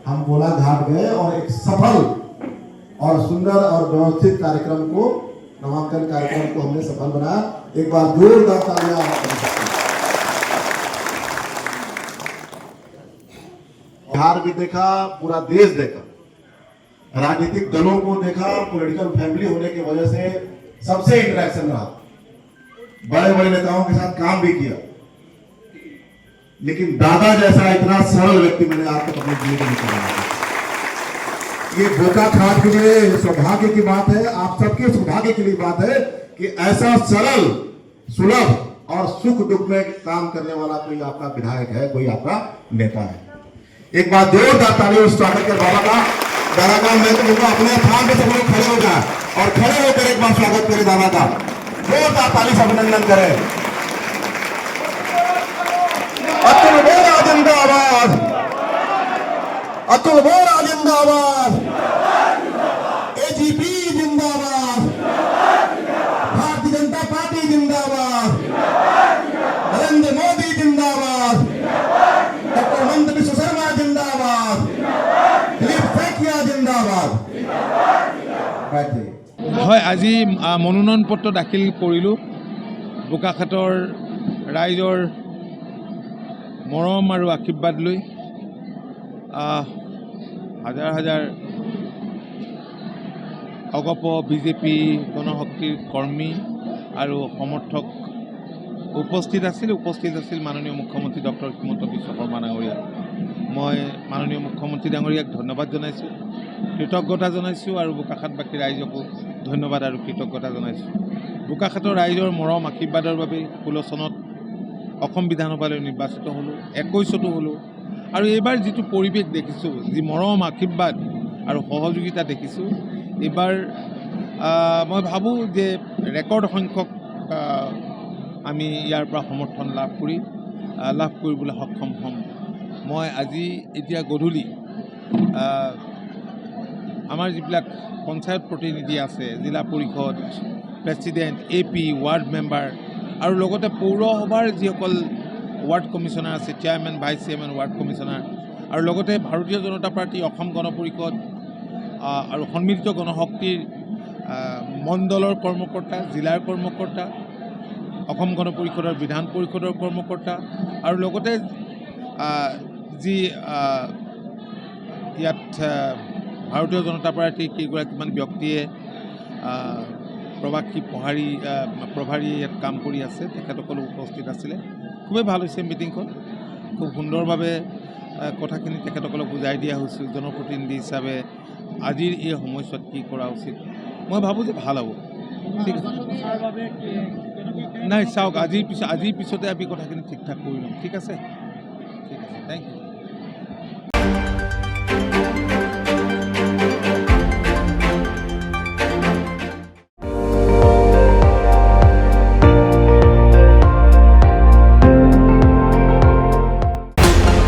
हम बोला घाट गए और एक सफल और सुंदर और व्यवस्थित कार्यक्रम को, नामांकन कार्यक्रम को हमने सफल बनाया। एक बार जोरदार तालियां। बिहार भी देखा, पूरा देश देखा, राजनीतिक दलों को देखा, पॉलिटिकल फैमिली होने की वजह से सबसे इंटरेक्शन रहा, बड़े बड़े नेताओं के साथ काम भी किया, लेकिन दादा जैसा इतना सरल व्यक्ति मैंने आज तक अपनी जिंदगी में नहीं देखा। ये बोकाखाट के लिए सौभाग्य की बात है, आप सबके सौभाग्य के लिए बात है कि ऐसा सरल, सुलभ और सुख दुख में काम करने वाला कोई आपका विधायक है, कोई आपका नेता है। एक बार जोरदार तालियों से स्वागत कर बाबा का। दादा का मैं तो अपने स्थान पे सब लोग खड़े हो जाए और खड़े होकर एक बार स्वागत करें दादा का, जोरदार ताली से अभिनंदन करें। अतुल बोरा जिंदाबाद, अतुल बोरा जिंदाबाद, एजीपी जिंदाबाद, भारतीय जनता पार्टी जिंदाबाद, नरेंद्र मोदी जिंदाबाद, डॉक्टर हेमंत बिश्व शर्मा जिंदाबाद, दिलीप सैकिया जिंदाबाद। হয়, আজি মনোনয়ন পত্ৰ দাখিল কৰিলোঁ। বোকাখাটৰ ৰাইজৰ মৰম আৰু আশীৰ্বাদ লৈ হাজাৰ হাজাৰ অগপ বিজেপি গণশক্তিৰ কৰ্মী আৰু সমৰ্থক উপস্থিত আছিল মাননীয় মুখ্যমন্ত্ৰী ডক্টৰ হিমন্ত বিশ্ব শৰ্মা ডাঙৰীয়া। মই মাননীয় মুখ্যমন্ত্ৰী ডাঙৰীয়াক ধন্যবাদ জনাইছোঁ, কৃতজ্ঞতা জনাইছোঁ আৰু বোকাখাটবাসী ৰাইজকো ধন্যবাদ আৰু কৃতজ্ঞতা জনাইছোঁ। বোকাখাটৰ ৰাইজৰ মৰম আশীৰ্বাদৰ বাবে 16 চনত অসম বিধানসভালৈ নিৰ্বাচিত হ'লোঁ, 21তো হ'লোঁ আৰু এইবাৰ যিটো পৰিৱেশ দেখিছোঁ, যি মৰম আশীৰ্বাদ আৰু সহযোগিতা দেখিছোঁ, এইবাৰ মই ভাবোঁ যে ৰেকৰ্ড সংখ্যক আমি ইয়াৰ পৰা সমৰ্থন লাভ কৰিবলৈ সক্ষম হ'ম। মই আজি এতিয়া গধূলি আমাৰ যিবিলাক পঞ্চায়ত প্ৰতিনিধি আছে, জিলা পৰিষদ, প্ৰেচিডেণ্ট, AP, ৱাৰ্ড মেম্বাৰ আৰু লগতে পৌৰসভাৰ যিসকল ৱাৰ্ড কমিশ্যনাৰ আছে, chairman, vice chairman, ward commissioner আৰু লগতে ভাৰতীয় জনতা পাৰ্টি অসম গণ পৰিষদ আৰু সন্মিলিত গণশক্তিৰ মণ্ডলৰ কৰ্মকৰ্তা, জিলাৰ কৰ্মকৰ্তা, অসম গণ পৰিষদৰ বিধান পৰিষদৰ কৰ্মকৰ্তা আৰু লগতে যি ইয়াত ভাৰতীয় জনতা পাৰ্টীৰ কেইগৰাকীমান ব্যক্তিয়ে প্ৰবাসী প্ৰভাৰীয়ে ইয়াত কাম কৰি আছে, তেখেতসকলো উপস্থিত আছিলে। খুবেই ভাল হৈছে মিটিংখন, খুব সুন্দৰভাৱে কথাখিনি তেখেতসকলক বুজাই দিয়া হৈছিল। জনপ্ৰতিনিধি হিচাপে আজিৰ এই সময়ছোৱাত কি কৰা উচিত, মই ভাবোঁ যে ভাল হ'ব। ঠিক আছে, নাই চাওক, আজিৰ পিছতে আমি কথাখিনি ঠিক ঠাক কৰি ল'ম। ঠিক আছে, থেংক ইউ।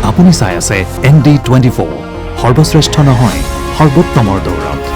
আপুনি চাই আছে ND24, সৰ্বশ্ৰেষ্ঠ নহয় সৰ্বোত্তমৰ দৌৰ।